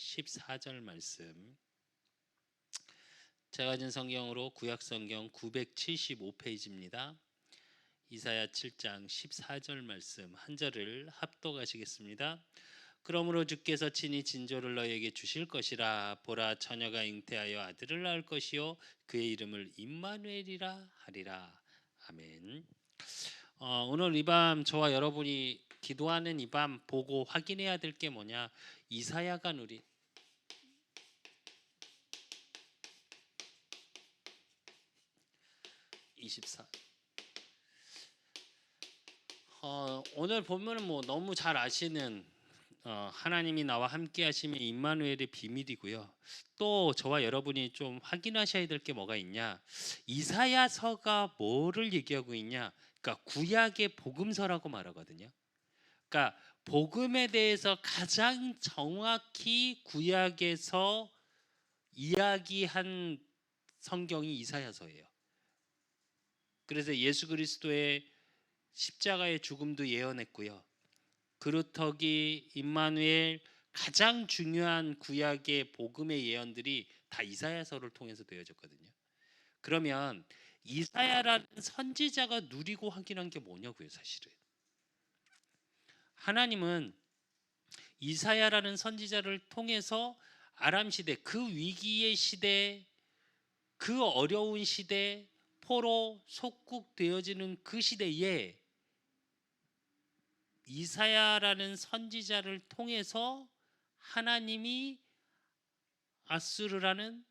14절 말씀. 제가 가진 성경으로 구약성경 975페이지입니다. 이사야 7장 14절 말씀 한 절을 합독하시겠습니다. 그러므로 주께서 친히 진조를 너에게 주실 것이라. 보라, 처녀가 잉태하여 아들을 낳을 것이요 그의 이름을 임마누엘이라 하리라. 아멘. 오늘 이 밤 저와 여러분이 기도하는 이 밤 보고 확인해야 될 게 뭐냐? 이사야가 누린 24. 오늘 보면은 뭐 너무 잘 아시는 하나님이 나와 함께 하심의 임마누엘의 비밀이고요. 또 저와 여러분이 좀 확인하셔야 될 게 뭐가 있냐? 이사야서가 뭐를 얘기하고 있냐? 그러니까 구약의 복음서라고 말하거든요. 그러니까 복음에 대해서 가장 정확히 구약에서 이야기한 성경이 이사야서예요. 그래서 예수 그리스도의 십자가의 죽음도 예언했고요. 그루터기, 임마누엘, 가장 중요한 구약의 복음의 예언들이 다 이사야서를 통해서 되어졌거든요. 그러면 이사야라는 선지자가 누리고 확인한 게 뭐냐고요, 사실은. 하나님은 이사야라는 선지자를 통해서 아람 시대, 그 위기의 시대, 그 어려운 시대, 포로 속국되어지는 그 시대에 이사야라는 선지자를 통해서 하나님이 아수르라는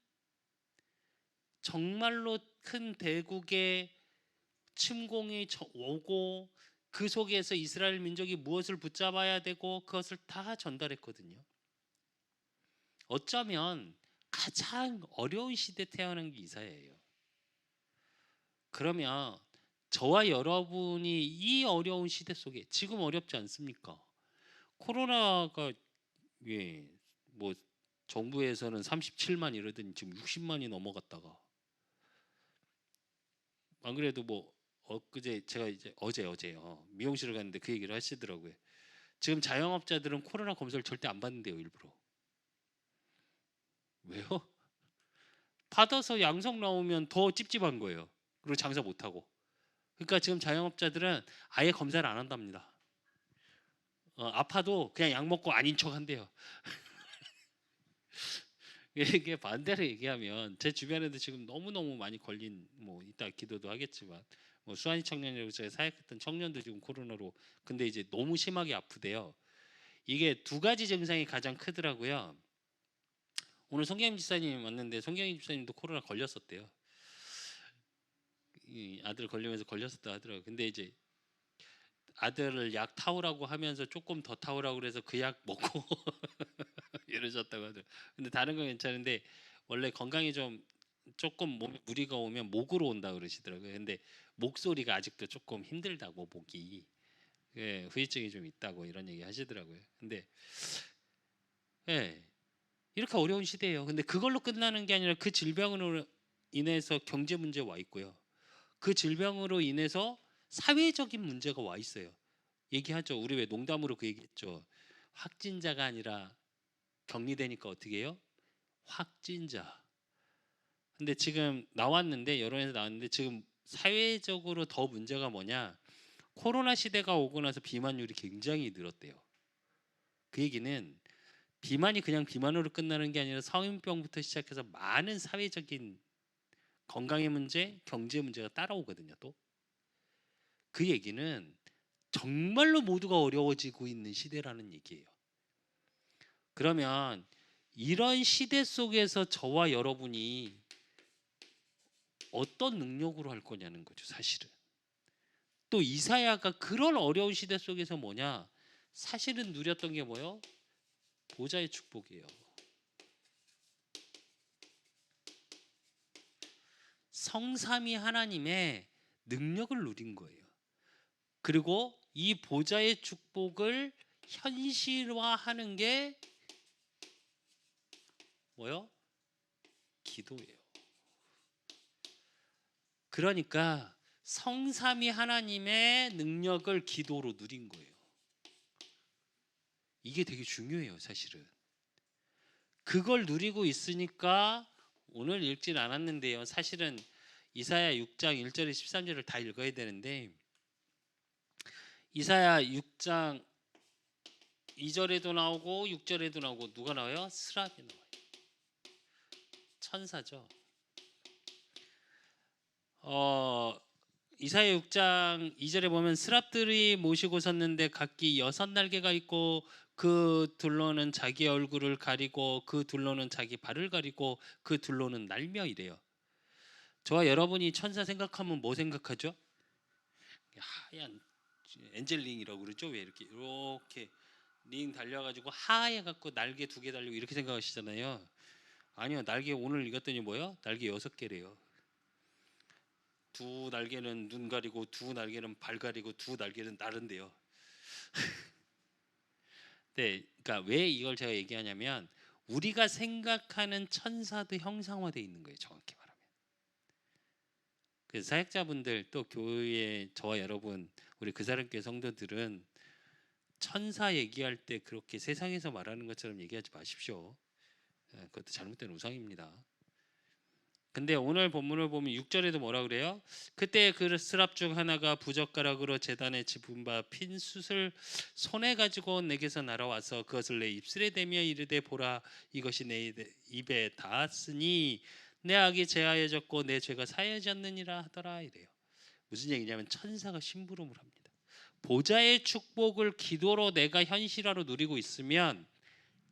정말로 큰 대국의 침공이 오고 그 속에서 이스라엘 민족이 무엇을 붙잡아야 되고 그것을 다 전달했거든요. 어쩌면 가장 어려운 시대에 태어난 게 이사야예요. 그러면 저와 여러분이 이 어려운 시대 속에 지금 어렵지 않습니까? 코로나가 뭐 정부에서는 37만 이러더니 지금 60만이 넘어갔다가 안 그래도 뭐 엊그제 제가 이제 어제 미용실을 갔는데 그 얘기를 하시더라고요. 지금 자영업자들은 코로나 검사를 절대 안 받는데요, 일부러. 왜요? 받아서 양성 나오면 더 찝찝한 거예요. 그리고 장사 못 하고. 그러니까 지금 자영업자들은 아예 검사를 안 한답니다. 아파도 그냥 약 먹고 아닌 척 한대요. 이게 반대로 얘기하면 제 주변에도 지금 너무너무 많이 걸린, 뭐 이따 기도도 하겠지만 뭐 수완이 청년이라고 제가 사역했던 청년도 지금 코로나로, 근데 이제 너무 심하게 아프대요. 이게 두 가지 증상이 가장 크더라고요. 오늘 송경임 집사님 왔는데 송경임 집사님도 코로나 걸렸었대요. 이 아들 걸리면서 걸렸었다 하더라고요. 근데 이제 아들을 약 타오라고 하면서 조금 더 타오라고 그래서 그 약 먹고 이러셨다고 하더라고요. 근데 다른 건 괜찮은데 원래 건강이 좀 조금 몸에 무리가 오면 목으로 온다 그러시더라고요. 근데 목소리가 아직도 조금 힘들다고, 목이 후유증이 좀 있다고 이런 얘기 하시더라고요. 근데 이렇게 어려운 시대예요. 근데 그걸로 끝나는 게 아니라 그 질병으로 인해서 경제 문제 와 있고요. 그 질병으로 인해서 사회적인 문제가 와 있어요. 얘기하죠. 우리 왜 농담으로 그 얘기했죠. 확진자가 아니라 격리되니까 어떻게 해요? 확진자. 근데 지금 나왔는데, 여론에서 나왔는데 지금 사회적으로 더 문제가 뭐냐? 코로나 시대가 오고 나서 비만율이 굉장히 늘었대요. 그 얘기는 비만이 그냥 비만으로 끝나는 게 아니라 성인병부터 시작해서 많은 사회적인 건강의 문제, 경제 문제가 따라오거든요. 또 그 얘기는 정말로 모두가 어려워지고 있는 시대라는 얘기예요. 그러면 이런 시대 속에서 저와 여러분이 어떤 능력으로 할 거냐는 거죠, 사실은. 또 이사야가 그런 어려운 시대 속에서 뭐냐? 사실은 누렸던 게 뭐예요? 보좌의 축복이에요. 성삼위 하나님의 능력을 누린 거예요. 그리고 이 보좌의 축복을 현실화하는 게 뭐요? 기도예요. 그러니까 성삼위 하나님의 능력을 기도로 누린 거예요. 이게 되게 중요해요, 사실은. 그걸 누리고 있으니까 오늘 읽진 않았는데요. 사실은 이사야 6장 1절에 13절을 다 읽어야 되는데 이사야 6장 2절에도 나오고 6절에도 나오고 누가 나와요? 스랍이 나와요. 천사죠. 이사야 6장 2절에 보면 스랍들이 모시고 섰는데 각기 6날개가 있고 그 둘로는 자기 얼굴을 가리고 그 둘로는 자기 발을 가리고 그 둘로는 날며 이래요. 저와 여러분이 천사 생각하면 뭐 생각하죠? 하얀 엔젤링이라고 그러죠. 왜 이렇게 링 달려가지고 하얘갖고 날개 2개 달리고 이렇게 생각하시잖아요. 아니요, 날개 오늘 읽었더니 뭐요? 날개 6개래요. 2 날개는 눈 가리고 2 날개는 발 가리고 2 날개는 나른데요. 네, 그러니까 왜 이걸 제가 얘기하냐면 우리가 생각하는 천사도 형상화되어 있는 거예요. 정확히 말하면. 그래서 사역자분들 또 교회에 저와 여러분 우리 그 사람교회 성도들은 천사 얘기할 때 그렇게 세상에서 말하는 것처럼 얘기하지 마십시오. 그것도 잘못된 우상입니다. 근데 오늘 본문을 보면 6절에도 뭐라 그래요? 그때 그 스랍 중 하나가 부젓가락으로 제단에 집은 바 핀 숯을 손에 가지고 내게서 날아와서 그것을 내 입술에 대며 이르되 보라 이것이 내 입에 닿았으니 내 악이 제하여졌고 내 죄가 사여졌느니라 하더라 이래요. 무슨 얘기냐면 천사가 심부름을 합니다. 보좌의 축복을 기도로 내가 현실화로 누리고 있으면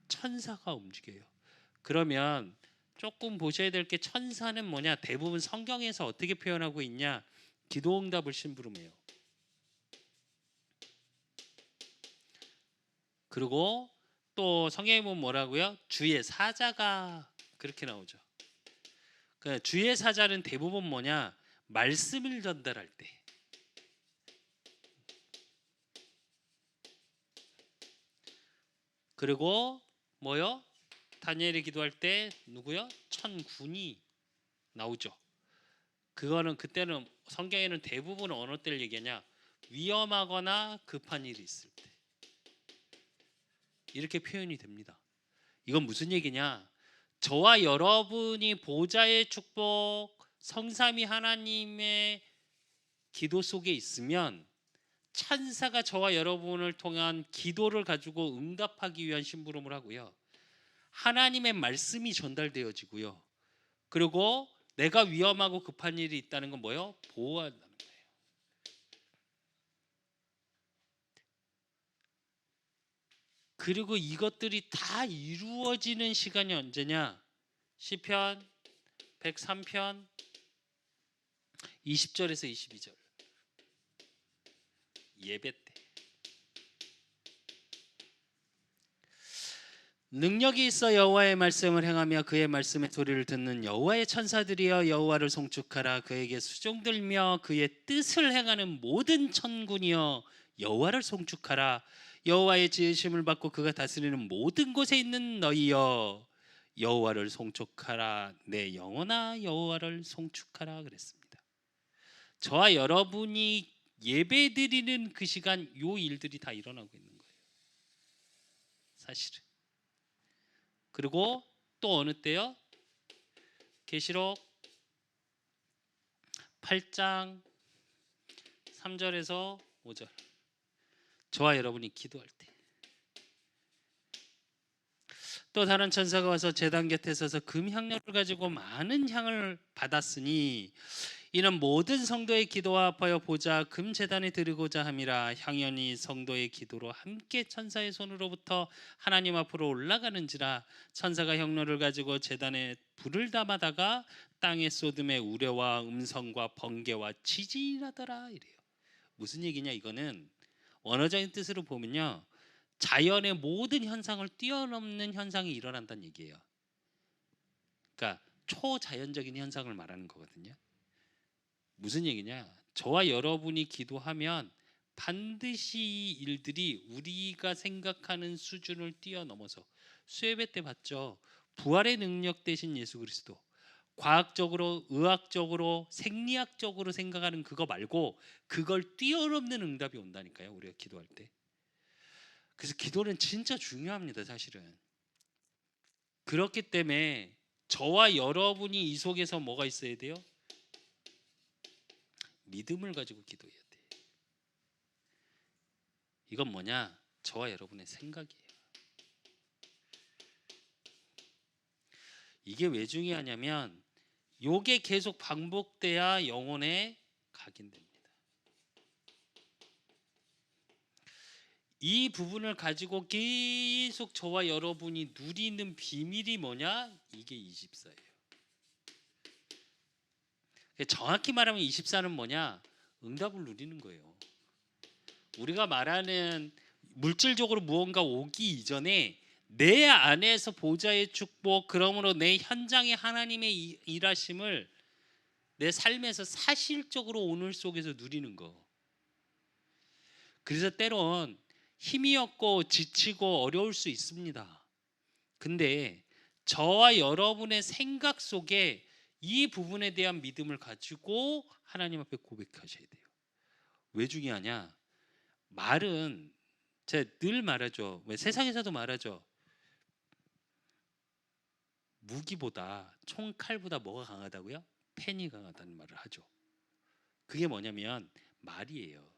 천사가 움직여요. 그러면 조금 보셔야 될 게 천사는 뭐냐? 대부분 성경에서 어떻게 표현하고 있냐? 기도응답을 심부름해요. 그리고 또 성경에 보면 뭐라고요? 주의 사자가 그렇게 나오죠. 그러니까 주의 사자는 대부분 뭐냐? 말씀을 전달할 때. 그리고 뭐요? 다니엘이 기도할 때 누구요? 천군이 나오죠. 그거는 그때는 성경에는 대부분 어느 때를 얘기하냐? 위험하거나 급한 일이 있을 때 이렇게 표현이 됩니다. 이건 무슨 얘기냐? 저와 여러분이 보좌의 축복 성삼위 하나님의 기도 속에 있으면 천사가 저와 여러분을 통한 기도를 가지고 응답하기 위한 심부름을 하고요. 하나님의 말씀이 전달되어지고요. 그리고 내가 위험하고 급한 일이 있다는 건 뭐예요? 보호한다는 거예요. 그리고 이것들이 다 이루어지는 시간이 언제냐? 시편 103편 20절에서 22절 예배 때 능력이 있어 여호와의 말씀을 행하며 그의 말씀의 소리를 듣는 여호와의 천사들이여 여호와를 송축하라. 그에게 수종들며 그의 뜻을 행하는 모든 천군이여 여호와를 송축하라. 여호와의 지으심을 받고 그가 다스리는 모든 곳에 있는 너희여 여호와를 송축하라. 내 영혼아 여호와를 송축하라 그랬습니다. 저와 여러분이 예배드리는 그 시간 요 일들이 다 일어나고 있는 거예요. 사실은. 그리고 또 어느 때요? 계시록 8장 3절에서 5절 저와 여러분이 기도할 때 또 다른 천사가 와서 제단 곁에 서서 금 향료를 가지고 많은 향을 받았으니 이는 모든 성도의 기도와 합하여 보자 금 제단에 드리고자 함이라. 향연이 성도의 기도로 함께 천사의 손으로부터 하나님 앞으로 올라가는지라. 천사가 향료를 가지고 제단에 불을 담아다가 땅에 쏟음에 우레와 음성과 번개와 지진이 나더라 이래요. 무슨 얘기냐? 이거는 원어적인 뜻으로 보면요, 자연의 모든 현상을 뛰어넘는 현상이 일어난다는 얘기예요. 그러니까 초자연적인 현상을 말하는 거거든요. 무슨 얘기냐? 저와 여러분이 기도하면 반드시 일들이 우리가 생각하는 수준을 뛰어넘어서 수예배 때 봤죠. 부활의 능력 대신 예수 그리스도. 과학적으로, 의학적으로, 생리학적으로 생각하는 그거 말고 그걸 뛰어넘는 응답이 온다니까요. 우리가 기도할 때. 그래서 기도는 진짜 중요합니다. 사실은. 그렇기 때문에 저와 여러분이 이 속에서 뭐가 있어야 돼요? 믿음을 가지고 기도해야 돼. 이건 뭐냐? 저와 여러분의 생각이에요. 이게 왜 중요하냐면 요게 계속 반복돼야 영혼에 각인됩니다. 이 부분을 가지고 계속 저와 여러분이 누리는 비밀이 뭐냐? 이게 24예요. 정확히 말하면 24는 뭐냐? 응답을 누리는 거예요. 우리가 말하는 물질적으로 무언가 오기 이전에 내 안에서 보좌의 축복, 그러므로 내 현장의 하나님의 일하심을 내 삶에서 사실적으로 오늘 속에서 누리는 거. 그래서 때론 힘이 없고 지치고 어려울 수 있습니다. 근데 저와 여러분의 생각 속에 이 부분에 대한 믿음을 가지고 하나님 앞에 고백하셔야 돼요. 왜 중요하냐? 말은 제가 늘 말하죠. 왜 세상에서도 말하죠. 무기보다 총칼보다 뭐가 강하다고요? 펜이 강하다는 말을 하죠. 그게 뭐냐면 말이에요.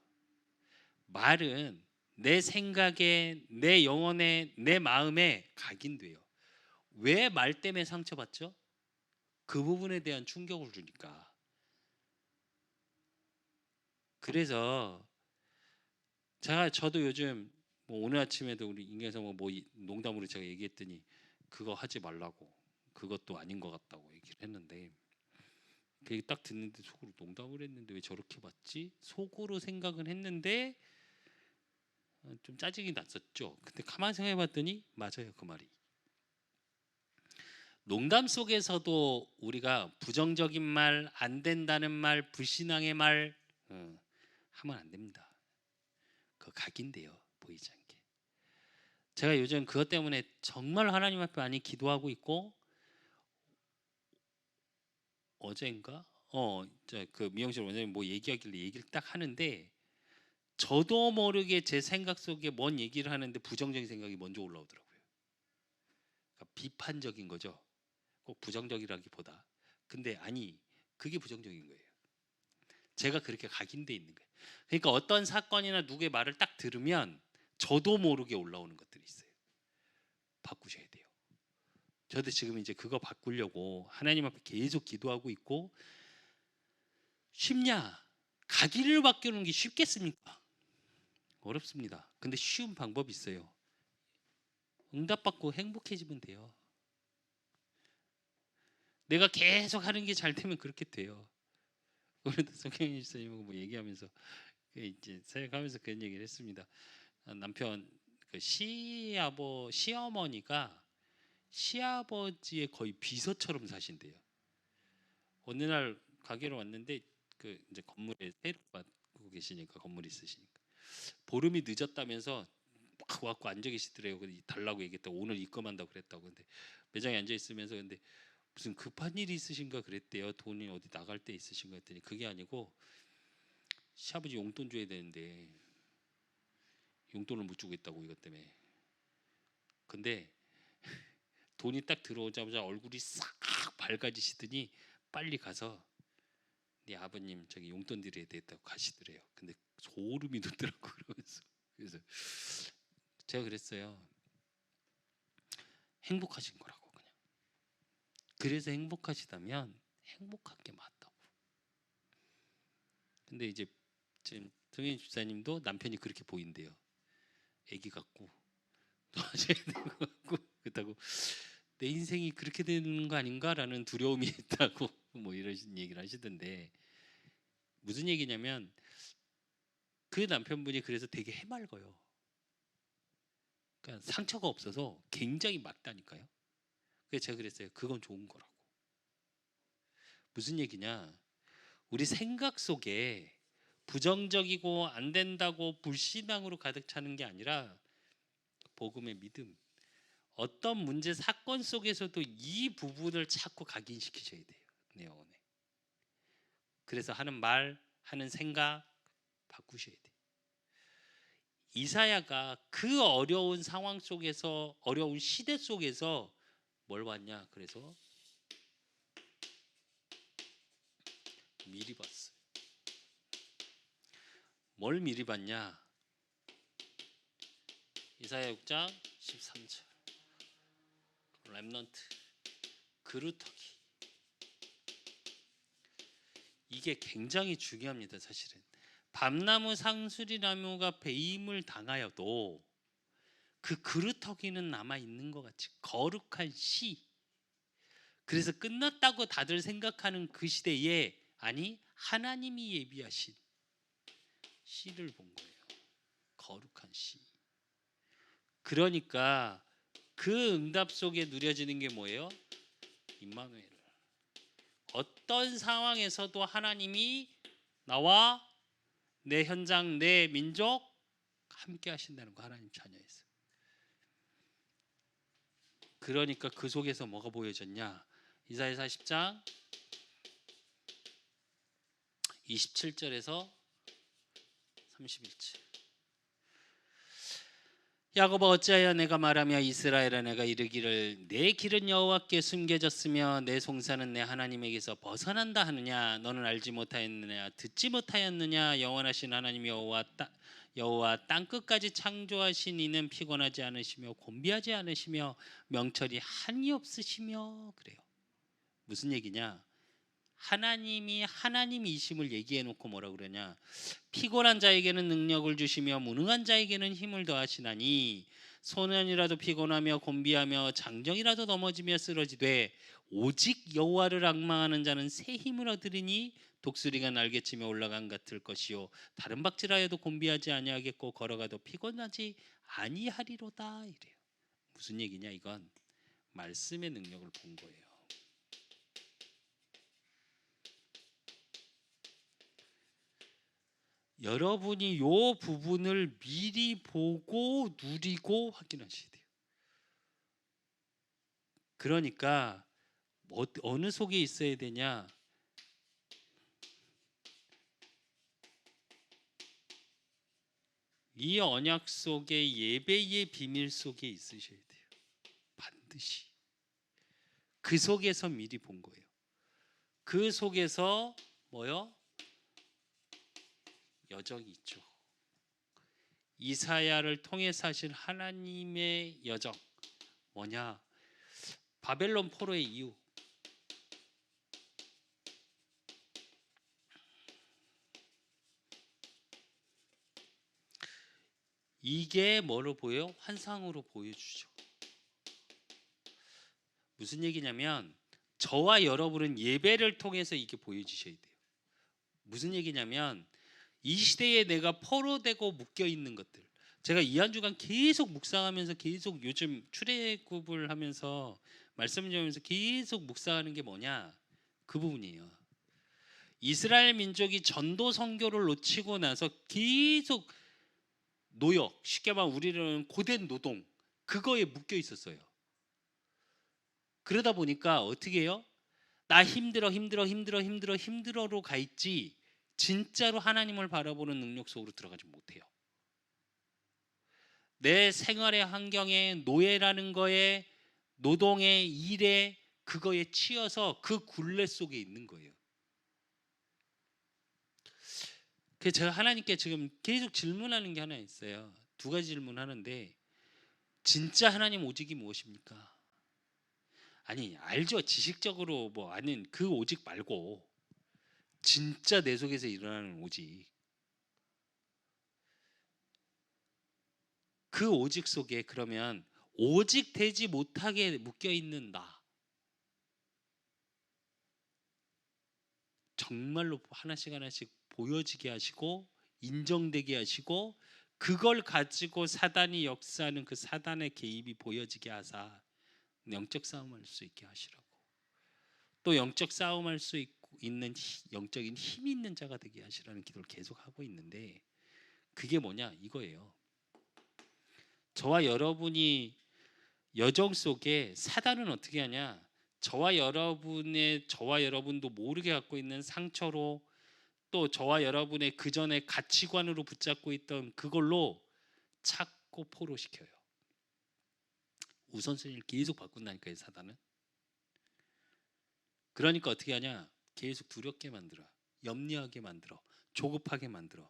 말은 내 생각에, 내 영혼에, 내 마음에 각인돼요. 왜 말 때문에 상처받죠? 그 부분에 대한 충격을 주니까. 그래서 저도 요즘 뭐 오늘 아침에도 우리 인계에서 뭐 농담으로 제가 얘기했더니 그거 하지 말라고, 그것도 아닌 것 같다고 얘기를 했는데, 그게 딱 듣는데 속으로 농담을 했는데 왜 저렇게 봤지? 속으로 생각은 했는데 좀 짜증이 났었죠. 근데 가만히 생각해봤더니 맞아요, 그 말이. 농담 속에서도 우리가 부정적인 말, 안 된다는 말, 불신앙의 말 하면 안 됩니다. 그거 각인돼요, 보이지 않게. 제가 요즘 그것 때문에 정말 하나님 앞에 많이 기도하고 있고, 어제인가? 그 미영실 원장님 뭐 얘기하길래 얘기를 딱 하는데 저도 모르게 제 생각 속에 뭔 얘기를 하는데 부정적인 생각이 먼저 올라오더라고요. 그러니까 비판적인 거죠. 꼭 부정적이라기보다. 근데 아니, 그게 부정적인 거예요. 제가 그렇게 각인돼 있는 거예요. 그러니까 어떤 사건이나 누구의 말을 딱 들으면 저도 모르게 올라오는 것들이 있어요. 바꾸셔야 돼요. 저도 지금 이제 그거 바꾸려고 하나님 앞에 계속 기도하고 있고. 쉽냐? 각인을 바꾸는 게 쉽겠습니까? 어렵습니다. 근데 쉬운 방법이 있어요. 응답받고 행복해지면 돼요. 내가 계속 하는 게 잘 되면 그렇게 돼요. 오늘도 성경인 집사님하고 뭐 얘기하면서 이제 사역하면서 그런 얘기를 했습니다. 남편 그 시어머니가 시아버지의 거의 비서처럼 사신대요. 어느 날 가게로 왔는데 그 이제 건물에 새로 받고 계시니까, 건물 있으시니까 보름이 늦었다면서 막 와갖고 앉아 계시더래요. 달라고 얘기했다고, 오늘 입금한다고 그랬다고. 근데 매장에 앉아 있으면서 근데 무슨 급한 일이 있으신가 그랬대요. 돈이 어디 나갈 때 있으신가 했더니 그게 아니고 시아버지 용돈 줘야 되는데 용돈을 못 주고 있다고, 이것 때문에. 근데 돈이 딱 들어오자마자 얼굴이 싹 밝아지시더니 빨리 가서 네 아버님 저기 용돈 드려야 되겠다고 가시더래요. 근데 소름이 돋더라고 그러면서. 그래서 제가 그랬어요. 행복하신 거라고 그냥. 그래서 행복하시다면 행복한 게 맞다고. 근데 이제 지금 성현 집사님도 남편이 그렇게 보인대요. 애기 같고 도와줘야 되는 것 같고 그렇다고, 내 인생이 그렇게 되는 거 아닌가라는 두려움이 있다고 뭐 이런 얘기를 하시던데, 무슨 얘기냐면 그 남편분이 그래서 되게 해맑어요. 그러니까 상처가 없어서 굉장히 맑다니까요. 그래서 제가 그랬어요. 그건 좋은 거라고. 무슨 얘기냐? 우리 생각 속에 부정적이고 안 된다고 불신앙으로 가득 차는 게 아니라 복음의 믿음. 어떤 문제 사건 속에서도 이 부분을 자꾸 각인시키셔야 돼요. 내 영혼에. 그래서 하는 말, 하는 생각 바꾸셔야 돼요. 이사야가 그 어려운 상황 속에서, 어려운 시대 속에서 뭘 봤냐? 그래서 미리 봤어요. 뭘 미리 봤냐? 이사야 6장 13절 렘넌트 그루터기. 이게 굉장히 중요합니다. 사실은 밤나무 상수리나무가 배임을 당하여도 그 그루터기는 남아 있는 것 같이 거룩한 씨. 그래서 끝났다고 다들 생각하는 그 시대에 아니 하나님이 예비하신 씨를 본 거예요. 거룩한 씨. 그러니까 그 응답 속에 누려지는 게 뭐예요? 임마누엘. 어떤 상황에서도 하나님이 나와 내 현장, 내 민족 함께 하신다는 거, 하나님 자녀에서. 그러니까 그 속에서 뭐가 보여졌냐? 이사야 40장 27절에서 31절. 야곱아 어찌하여 내가 말하며 이스라엘아 내가 이르기를 내 길은 여호와께 숨겨졌으며 내 송사는 내 하나님에게서 벗어난다 하느냐? 너는 알지 못하였느냐? 듣지 못하였느냐? 영원하신 하나님 여호와 땅끝까지 창조하신 이는 피곤하지 않으시며 곤비하지 않으시며 명철이 한이 없으시며. 그래요. 무슨 얘기냐? 하나님이 하나님이심을 얘기해 놓고 뭐라 그러냐? 피곤한 자에게는 능력을 주시며 무능한 자에게는 힘을 더하시나니 소년이라도 피곤하며 곤비하며 장정이라도 넘어지며 쓰러지되 오직 여호와를 앙망하는 자는 새 힘을 얻으리니 독수리가 날개치며 올라간 같을 것이요 다른 박질하여도 곤비하지 아니하겠고 걸어가도 피곤하지 아니하리로다. 이래요. 무슨 얘기냐? 이건 말씀의 능력을 본 거예요. 여러분이 요 부분을 미리 보고 누리고 확인하셔야 돼요. 그러니까 어느 속에 있어야 되냐? 이 언약 속에 예배의 비밀 속에 있으셔야 돼요. 반드시. 그 속에서 미리 본 거예요. 그 속에서 뭐요? 여정이 있죠. 이사야를 통해 사실 하나님의 여정 뭐냐? 바벨론 포로의 이후 이게 뭐로 보여요? 환상으로 보여주죠. 무슨 얘기냐면 저와 여러분은 예배를 통해서 이게 보여주셔야 돼요. 무슨 얘기냐면 이 시대에 내가 포로되고 묶여있는 것들, 제가 이 한 주간 계속 묵상하면서 계속 요즘 출애굽을 하면서 말씀을 전하면서 계속 묵상하는 게 뭐냐? 그 부분이에요. 이스라엘 민족이 전도 선교를 놓치고 나서 계속 노역, 쉽게 말하면 우리는 고된 노동, 그거에 묶여 있었어요. 그러다 보니까 어떻게 해요? 나 힘들어로 가 있지 진짜로 하나님을 바라보는 능력 속으로 들어가지 못해요. 내 생활의 환경에 노예라는 거에 노동의 일에 그거에 치여서 그 굴레 속에 있는 거예요. 그래서 제가 하나님께 지금 계속 질문하는 게 하나 있어요. 두 가지 질문하는데 진짜 하나님 오직이 무엇입니까? 아니 알죠. 지식적으로 뭐 아는 그 오직 말고 진짜 내 속에서 일어나는 오직. 그 오직 속에 그러면 오직 되지 못하게 묶여있는 나 정말로 하나씩 하나씩 보여지게 하시고 인정되게 하시고 그걸 가지고 사단이 역사하는 그 사단의 개입이 보여지게 하사 영적 싸움할 수 있게 하시라고. 또 영적 싸움할 수 있는 영적인 힘 있는 자가 되게 하시라는 기도를 계속 하고 있는데 그게 뭐냐 이거예요. 저와 여러분이 여정 속에 사단은 어떻게 하냐? 저와 여러분도 모르게 갖고 있는 상처로 또 저와 여러분의 그 전에 가치관으로 붙잡고 있던 그걸로 자꾸 포로시켜요. 우선순위를 계속 바꾼다니까요, 사단은. 그러니까 어떻게 하냐? 계속 두렵게 만들어, 염려하게 만들어, 조급하게 만들어.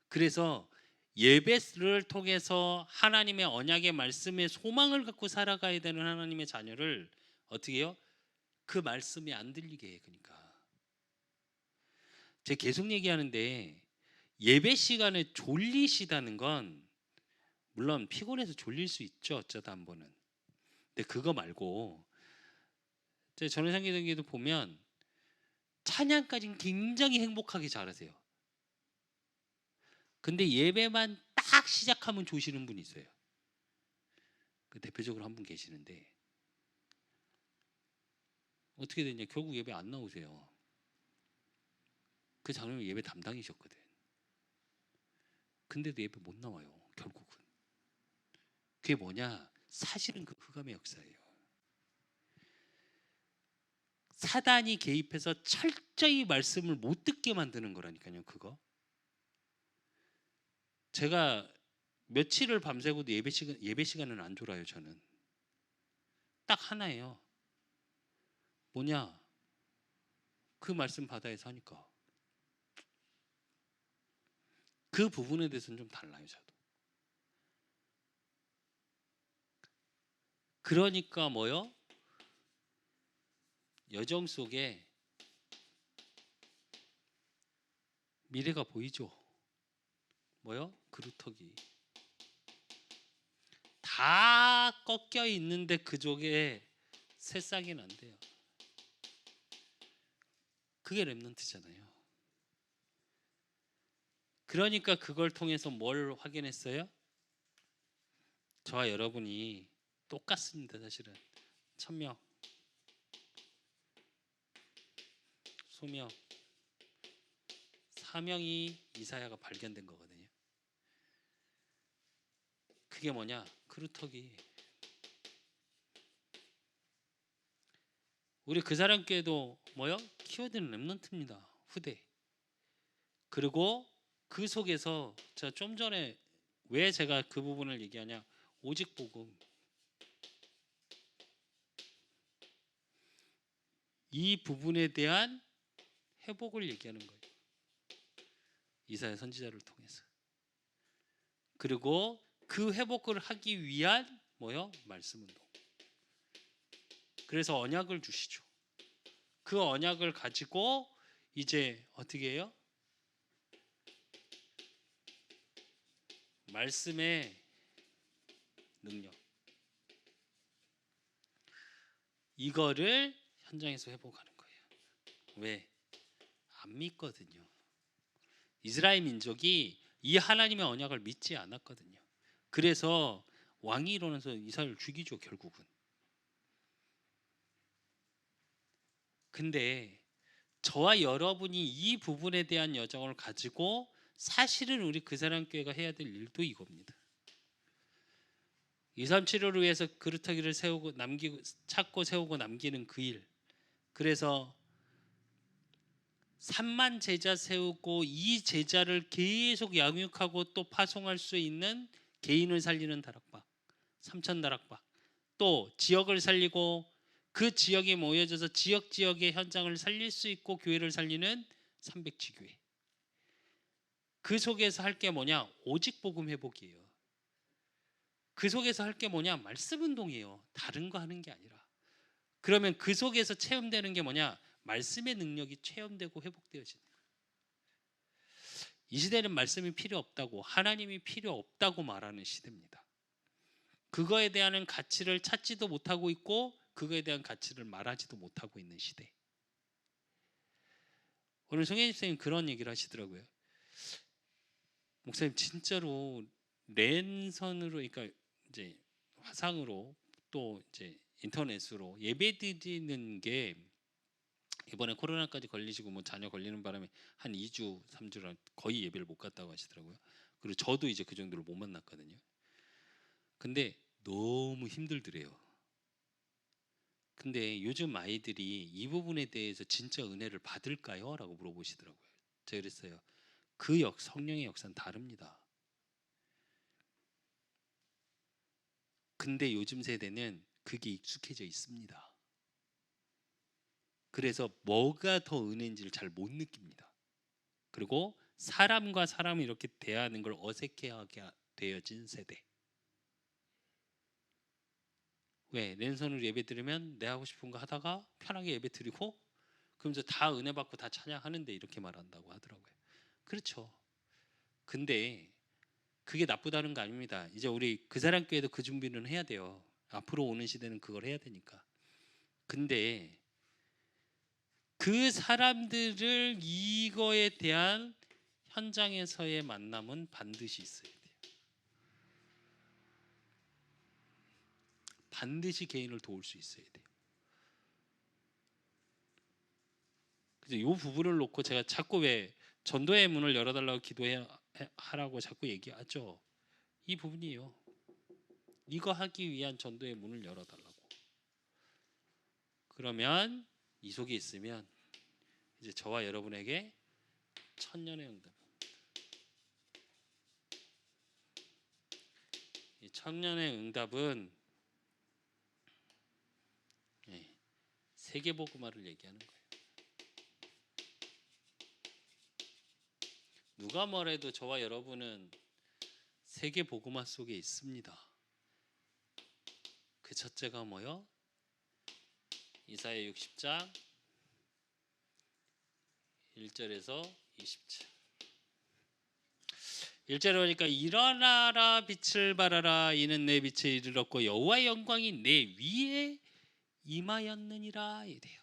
그래서 예배를 통해서 하나님의 언약의 말씀에 소망을 갖고 살아가야 되는 하나님의 자녀를 어떻게 해요? 그 말씀이 안 들리게 해. 그러니까 제가 계속 얘기하는데 예배 시간에 졸리시다는 건 물론 피곤해서 졸릴 수 있죠, 어쩌다 한 번은. 근데 그거 말고 제 전회상기도 보면 찬양까지는 굉장히 행복하게 잘하세요. 근데 예배만 딱 시작하면 조시는 분이 있어요. 그 대표적으로 한 분 계시는데 어떻게 됐냐? 결국 예배 안 나오세요. 그 장로님 예배 담당이셨거든. 근데도 예배 못 나와요, 결국은. 그게 뭐냐? 사실은 그 흑암의 역사예요. 사단이 개입해서 철저히 말씀을 못 듣게 만드는 거라니까요, 그거. 제가 며칠을 밤새고도 예배 시간은 안 졸아요, 저는. 딱 하나예요. 뭐냐? 그 말씀 바다에서 하니까. 그 부분에 대해서는 좀 달라요, 저도. 그러니까 뭐요? 여정 속에 미래가 보이죠. 뭐요? 그루터기. 다 꺾여 있는데 그쪽에 새싹이 난대요. 그게 렘넌트잖아요. 그러니까 그걸 통해서 뭘 확인했어요? 저와 여러분이 똑같습니다. 사실은 1000명, 소명, 사명이 이사야가 발견된 거거든요. 그게 뭐냐? 그루터기. 우리 그 사람 교회도 뭐요? 키워드는 렘넌트입니다. 후대. 그리고 그 속에서 제가 좀 전에 왜 제가 그 부분을 얘기하냐? 오직 복음. 이 부분에 대한 회복을 얘기하는 거예요. 이사야 선지자를 통해서. 그리고 그 회복을 하기 위한 뭐요? 말씀 운동. 그래서 언약을 주시죠. 그 언약을 가지고 이제 어떻게 해요? 말씀의 능력. 이거를 현장에서 회복하는 거예요. 왜? 안 믿거든요. 이스라엘 민족이 이 하나님의 언약을 믿지 않았거든요. 그래서 왕이 일어나서 이스라엘을 죽이죠, 결국은. 근데 저와 여러분이 이 부분에 대한 여정을 가지고 사실은 우리 그 사람 교회가 해야 될 일도 이겁니다. 237호를 위해서 그루터기를 세우고 남기고 찾고 세우고 남기는 그 일. 그래서 3만 제자 세우고 이 제자를 계속 양육하고 또 파송할 수 있는 개인을 살리는 다락방 3천 다락방, 또 지역을 살리고 그 지역에 모여져서 지역의 현장을 살릴 수 있고 교회를 살리는 300지교회. 그 속에서 할 게 뭐냐? 오직 복음 회복이에요. 그 속에서 할 게 뭐냐? 말씀 운동이에요. 다른 거 하는 게 아니라. 그러면 그 속에서 체험되는 게 뭐냐? 말씀의 능력이 체험되고 회복되어지는 거예요. 이 시대는 말씀이 필요 없다고, 하나님이 필요 없다고 말하는 시대입니다. 그거에 대한 가치를 찾지도 못하고 있고 그거에 대한 가치를 말하지도 못하고 있는 시대. 오늘 송혜진 선생님 그런 얘기를 하시더라고요. 목사님 진짜로 랜선으로, 그러니까 이제 화상으로 또 이제 인터넷으로 예배드리는 게 이번에 코로나까지 걸리시고 뭐 자녀 걸리는 바람에 한 2주, 3주를 거의 예배를 못 갔다고 하시더라고요. 그리고 저도 이제 그 정도로 못 만났거든요. 근데 너무 힘들더래요. 근데 요즘 아이들이 이 부분에 대해서 진짜 은혜를 받을까요? 라고 물어보시더라고요. 제가 그랬어요. 성령의 역사는 다릅니다. 근데 요즘 세대는 그게 익숙해져 있습니다. 그래서 뭐가 더 은혜인지를 잘 못 느낍니다. 그리고 사람과 사람이 이렇게 대하는 걸 어색해하게 되어진 세대. 왜? 랜선으로 예배 드리면 내 하고 싶은 거 하다가 편하게 예배 드리고 그러면서 다 은혜 받고 다 찬양하는데 이렇게 말한다고 하더라고요. 그렇죠. 근데 그게 나쁘다는 거 아닙니다. 이제 우리 그 사람 교회도 그 준비는 해야 돼요. 앞으로 오는 시대는 그걸 해야 되니까. 근데 그 사람들을 이거에 대한 현장에서의 만남은 반드시 있어야 돼요. 반드시 개인을 도울 수 있어야 돼요. 그래서 이 부분을 놓고 제가 자꾸 왜 전도의 문을 열어달라고 기도하라고 자꾸 얘기하죠. 이 부분이에요. 이거 하기 위한 전도의 문을 열어달라고. 그러면 이 속에 있으면 이제 저와 여러분에게 천년의 응답. 이 천년의 응답은 세계복음화를 얘기하는 거예요. 누가 뭐래도 저와 여러분은 세계복음화 속에 있습니다. 그 첫째가 뭐요? 이사야 60장 1절에서 20절. 1절에 보니까 일어나라 빛을 발하라 이는 내 빛에 이르렀고 여호와의 영광이 내 위에 임하였느니라 이래요.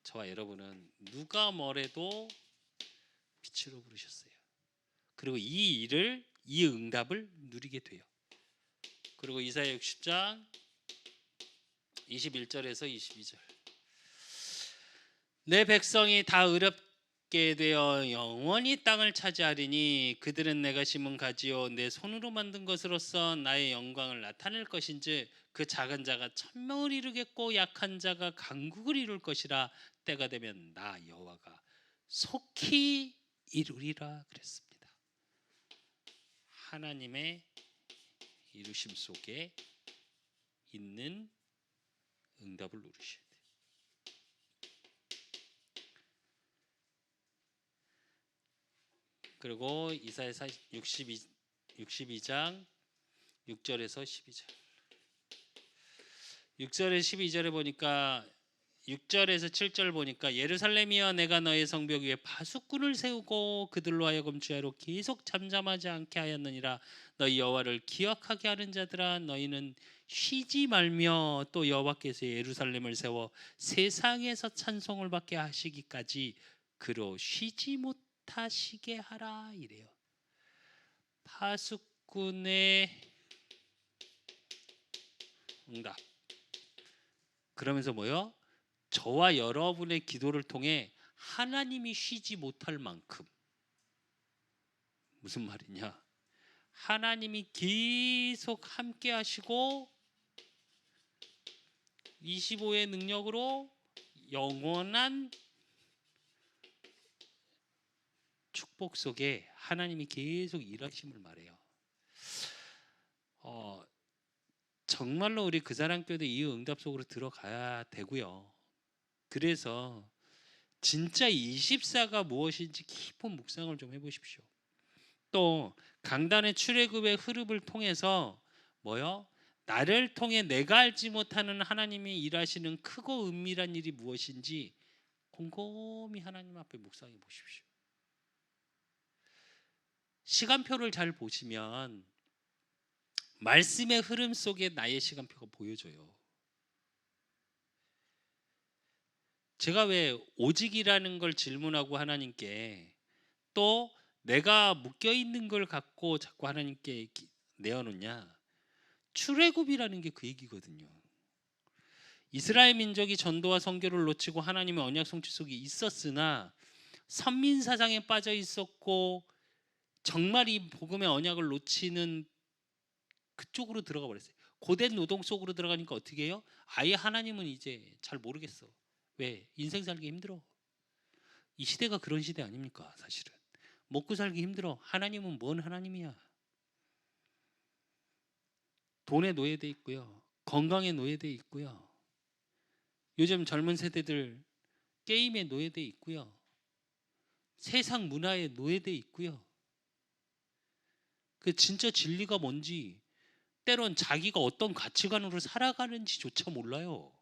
저와 여러분은 누가 뭐래도 빛으로 부르셨어요. 그리고 이 일을 이 응답을 누리게 돼요. 그리고 이사야 60장 21절에서 22절. 내 백성이 다 의롭게 되어 영원히 땅을 차지하리니 그들은 내가 심은 가지요 내 손으로 만든 것으로서 나의 영광을 나타낼 것인즉 그 작은 자가 천명을 이루겠고 약한 자가 강국을 이룰 것이라 때가 되면 나 여호와가 속히 이루리라 그랬습니다. 하나님의 이루심 속에 있는 응답을 누리셔야 돼요. 그리고 이사야 62장 6절에서 12절. 6절에 12절에 보니까 6절에서 7절 보니까 예루살렘이여 내가 너의 성벽 위에 파수꾼을 세우고 그들로 하여금 주야로 계속 잠잠하지 않게 하였느니라. 너희 여호와를 기억하게 하는 자들아 너희는 쉬지 말며 또 여호와께서 예루살렘을 세워 세상에서 찬송을 받게 하시기까지 그로 쉬지 못하시게 하라 이래요. 파수꾼의 응답. 그러면서 뭐요? 저와 여러분의 기도를 통해 하나님이 쉬지 못할 만큼 무슨 말이냐? 하나님이 계속 함께 하시고 25의 능력으로 영원한 축복 속에 하나님이 계속 일하심을 말해요. 정말로 우리 그 사람 교회도 이 응답 속으로 들어가야 되고요. 그래서 진짜 24가 무엇인지 깊은 묵상을 좀 해보십시오. 또 강단의 출애굽의 흐름을 통해서 뭐요? 나를 통해 내가 알지 못하는 하나님이 일하시는 크고 은밀한 일이 무엇인지 곰곰이 하나님 앞에 묵상해 보십시오. 시간표를 잘 보시면 말씀의 흐름 속에 나의 시간표가 보여져요. 제가 왜 오직이라는 걸 질문하고 하나님께 또 내가 묶여 있는 걸 갖고 자꾸 하나님께 내어놓냐? 출애굽이라는 게 그 얘기거든요. 이스라엘 민족이 전도와 선교를 놓치고 하나님의 언약 성취 속에 있었으나 선민 사상에 빠져 있었고 정말 이 복음의 언약을 놓치는 그쪽으로 들어가 버렸어요. 고된 노동 속으로 들어가니까 어떻게 해요? 아예 하나님은 이제 잘 모르겠어. 왜? 인생 살기 힘들어. 이 시대가 그런 시대 아닙니까? 사실은 먹고 살기 힘들어. 하나님은 뭔 하나님이야? 돈에 노예돼 있고요. 건강에 노예돼 있고요. 요즘 젊은 세대들 게임에 노예돼 있고요. 세상 문화에 노예돼 있고요. 그 진짜 진리가 뭔지 때론 자기가 어떤 가치관으로 살아가는지조차 몰라요.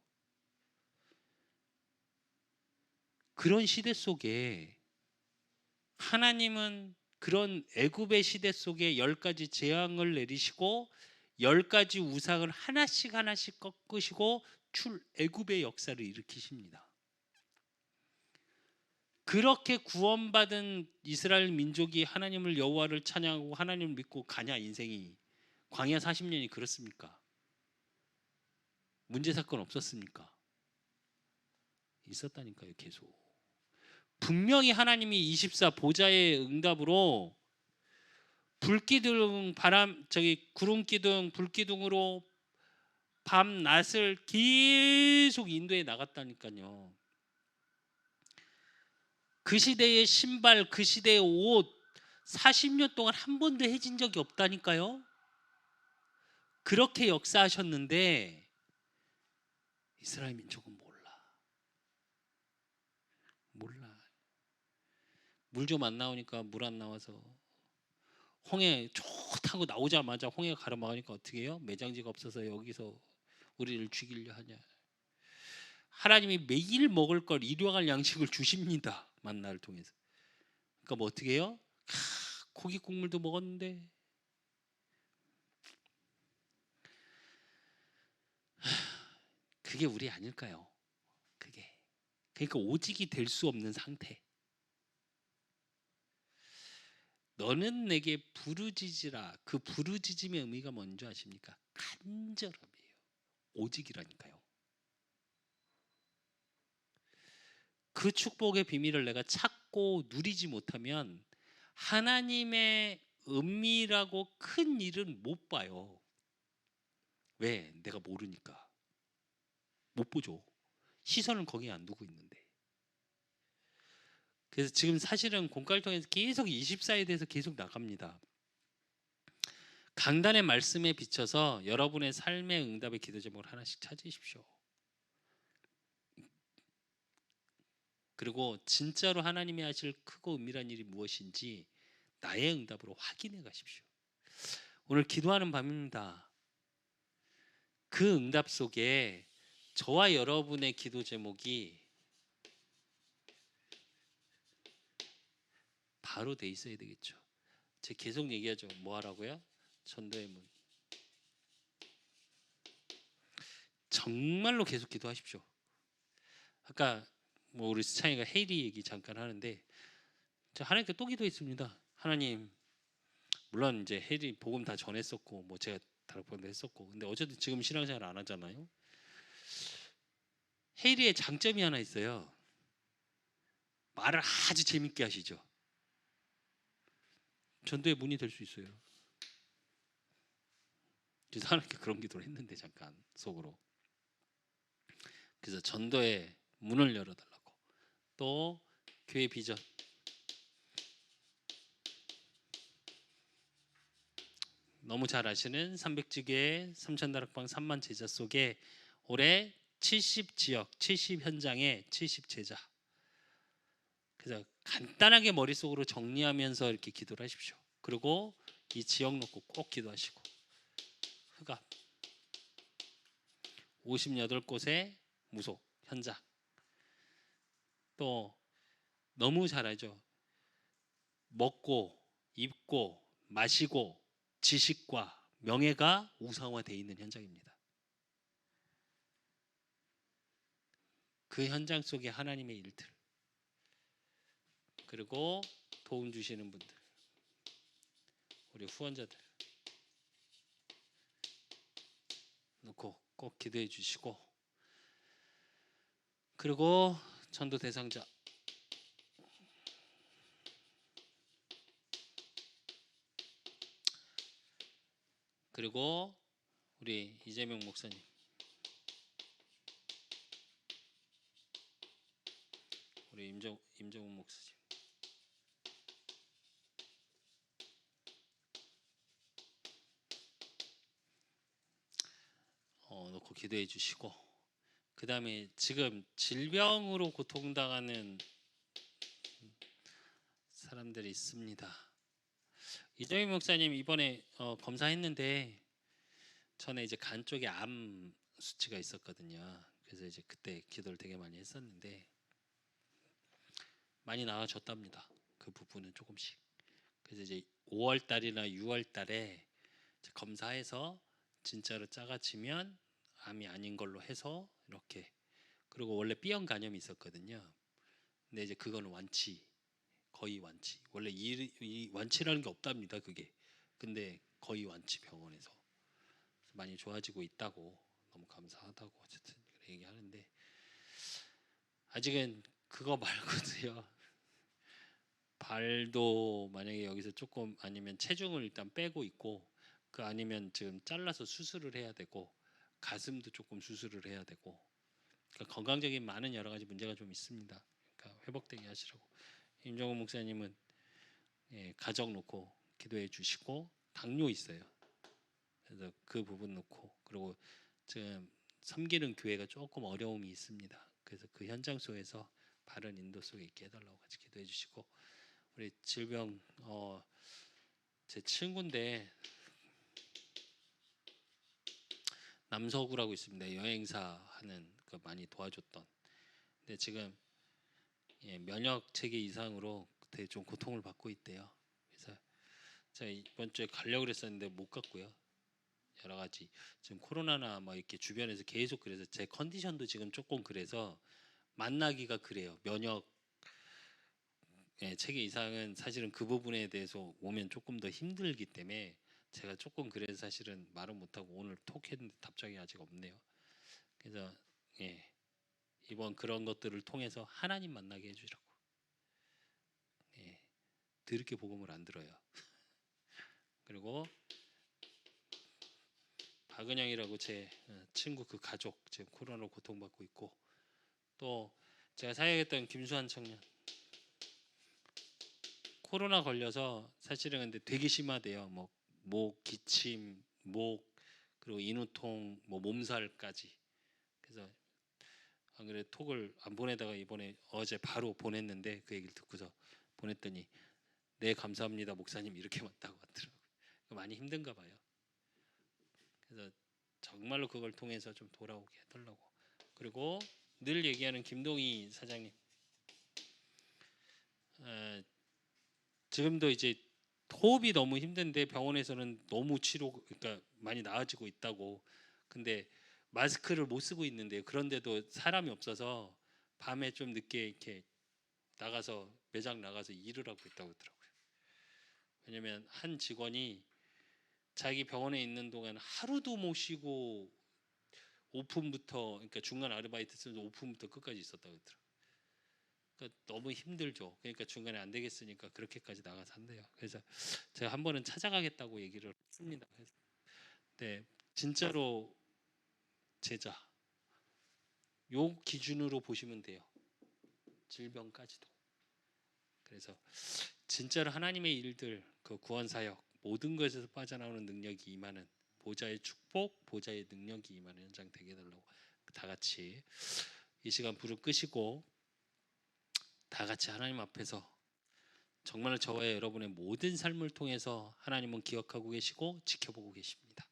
그런 시대 속에 하나님은 그런 애굽의 시대 속에 10가지 재앙을 내리시고 10가지 우상을 하나씩 하나씩 꺾으시고 출애굽의 역사를 일으키십니다. 그렇게 구원받은 이스라엘 민족이 하나님을 여호와를 찬양하고 하나님을 믿고 가냐 인생이 광야 40년이 그렇습니까? 문제 사건 없었습니까? 있었다니까요. 계속. 분명히 하나님이 24 보좌의 응답으로 불기둥 구름기둥 불기둥으로 밤낮을 계속 인도에 나갔다니까요. 그 시대의 신발, 그 시대의 옷 40년 동안 한 번도 해진 적이 없다니까요. 그렇게 역사하셨는데 이스라엘 민족은 몰라. 물 좀 안 나오니까 물 안 나와서 홍해 좋다고 나오자마자 홍해가 가로막으니까 어떻게 해요? 매장지가 없어서 여기서 우리를 죽이려 하냐. 하나님이 매일 먹을 걸 일용할 양식을 주십니다. 만나를 통해서. 그러니까 뭐 어떻게 해요? 고기 국물도 먹었는데 그게 우리 아닐까요? 그러니까 오직이 될 수 없는 상태. 너는 내게 부르짖으라. 그 부르짖음의 의미가 뭔지 아십니까? 간절함이에요. 오직이라니까요. 그 축복의 비밀을 내가 찾고 누리지 못하면 하나님의 은밀하고 큰 일은 못 봐요. 왜? 내가 모르니까. 못 보죠. 시선을 거기에 안 두고 있는데. 그래서 지금 사실은 공갈통에서 계속 24에 대해서 계속 나갑니다. 강단의 말씀에 비춰서 여러분의 삶의 응답의 기도 제목을 하나씩 찾으십시오. 그리고 진짜로 하나님이 하실 크고 은밀한 일이 무엇인지 나의 응답으로 확인해 가십시오. 오늘 기도하는 밤입니다. 그 응답 속에 저와 여러분의 기도 제목이 바로 돼 있어야 되겠죠. 제가 계속 얘기하죠. 뭐 하라고요? 전도의 문. 정말로 계속 기도하십시오. 아까 뭐 우리 수창이가 헤이리 얘기 잠깐 하는데 저 하나님께 또 기도했습니다. 하나님, 물론 이제 헤이리 복음 다 전했었고 뭐 제가 다른 번도 했었고 근데 어쨌든 지금 신앙생활 안 하잖아요. 헤이리의 장점이 하나 있어요. 말을 아주 재밌게 하시죠. 전도의 문이 될 수 있어요. 그래서 하나님께 그런 기도를 했는데 잠깐 속으로. 그래서 전도의 문을 열어달라고. 또 교회 비전. 너무 잘 아시는 300지교의 삼천다락방 3만 제자 속에 올해 70지역, 70현장에 70제자. 그래서 간단하게 머릿속으로 정리하면서 이렇게 기도를 하십시오. 그리고 이 지역 놓고 꼭 기도하시고. 흑암 58곳의 무속 현장. 또 너무 잘 알죠. 먹고 입고 마시고 지식과 명예가 우상화되어 있는 현장입니다. 그 현장 속에 하나님의 일들 그리고 도움 주시는 분들 우리 후원자들 놓고 꼭 기도해 주시고 그리고 전도 대상자 그리고 우리 이재명 목사님 우리 임정훈 목사님 놓고 놓고 기도해 주시고, 그 다음에 지금 질병으로 고통당하는 사람들이 있습니다. 이정희 목사님 이번에 검사했는데 전에 이제 간 쪽에 암 수치가 있었거든요. 그래서 이제 그때 기도를 되게 많이 했었는데 많이 나아졌답니다. 그 부분은 조금씩. 그래서 이제 5월 달이나 6월 달에 검사해서 진짜로 작아지면 암이 아닌 걸로 해서 이렇게, 그리고 원래 B형 간염이 있었거든요. 근데 이제 그거는 완치, 거의 완치. 원래 이 완치라는 게 없답니다. 그게. 근데 거의 완치, 병원에서 많이 좋아지고 있다고, 너무 감사하다고 어쨌든 얘기하는데, 아직은 그거 말고도요. 발도 만약에 여기서 조금, 아니면 체중을 일단 빼고 있고, 그 아니면 지금 잘라서 수술을 해야 되고, 가슴도 조금 수술을 해야 되고, 그러니까 건강적인 많은 여러 가지 문제가 좀 있습니다. 그러니까 회복되게 하시라고. 임정훈 목사님은 가정 놓고 기도해 주시고, 당뇨 있어요. 그래서 그 부분 놓고, 그리고 지금 섬기는 교회가 조금 어려움이 있습니다. 그래서 그 현장 속에서 바른 인도 속에 있게 해달라고 같이 기도해 주시고, 우리 질병 제 친구인데 남서구라고 있습니다. 여행사 하는 그 많이 도와줬던. 근데 지금 면역 체계 이상으로 되게 좀 고통을 받고 있대요. 그래서 제가 이번 주에 가려고 그랬었는데 못 갔고요. 여러 가지 지금 코로나나 뭐 이렇게 주변에서 계속, 그래서 제 컨디션도 지금 조금 그래서 만나기가 그래요. 면역 체계 이상은 사실은 그 부분에 대해서 오면 조금 더 힘들기 때문에 제가 조금, 그래서 사실은 말은 못하고 오늘 톡 했는데 답장이 아직 없네요. 그래서 이번 그런 것들을 통해서 하나님 만나게 해주라고. 드럽게 복음을 안 들어요. 그리고 박은영이라고 제 친구 그 가족 지금 코로나로 고통받고 있고, 또 제가 사역했던 김수환 청년 코로나 걸려서 사실은 근데 되게 심하대요. 뭐 목 기침, 목, 그리고 인후통, 뭐 몸살까지. 그래서 안 그래 톡을 안 보내다가 이번에 어제 바로 보냈는데, 그 얘기를 듣고서 보냈더니 네 감사합니다 목사님 이렇게 왔다고 하더라고요. 많이 힘든가 봐요. 그래서 정말로 그걸 통해서 좀 돌아오게 해달라고. 그리고 늘 얘기하는 김동희 사장님, 지금도 이제 호흡이 너무 힘든데 병원에서는 너무 치료, 그러니까 많이 나아지고 있다고. 근데 마스크를 못 쓰고 있는데, 그런데도 사람이 없어서 밤에 좀 늦게 이렇게 나가서, 매장 나가서 일을 하고 있다고 하더라고요. 왜냐면 한 직원이 자기 병원에 있는 동안 하루도 못 쉬고 오픈부터, 그러니까 중간 아르바이트 쓰면서 오픈부터 끝까지 있었다고 하더라고요. 그러니까 너무 힘들죠. 그러니까 중간에 안 되겠으니까 그렇게까지 나가서 한대요. 그래서 제가 한 번은 찾아가겠다고 얘기를 했습니다. 네, 진짜로 제자 요 기준으로 보시면 돼요. 질병까지도. 그래서 진짜로 하나님의 일들, 그 구원 사역, 모든 것에서 빠져나오는 능력이 임하는, 보좌의 축복, 보좌의 능력이 임하는 현장 되게 해달라고 다 같이 이 시간 불을 끄시고 다 같이 하나님 앞에서 정말 저와 여러분의 모든 삶을 통해서 하나님은 기억하고 계시고 지켜보고 계십니다.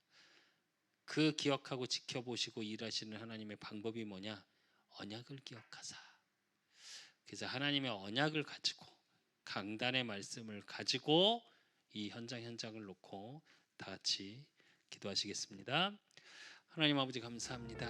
그 기억하고 지켜보시고 일하시는 하나님의 방법이 뭐냐? 언약을 기억하사. 그래서 하나님의 언약을 가지고, 강단의 말씀을 가지고 이 현장을 놓고 다 같이 기도하시겠습니다. 하나님 아버지 감사합니다.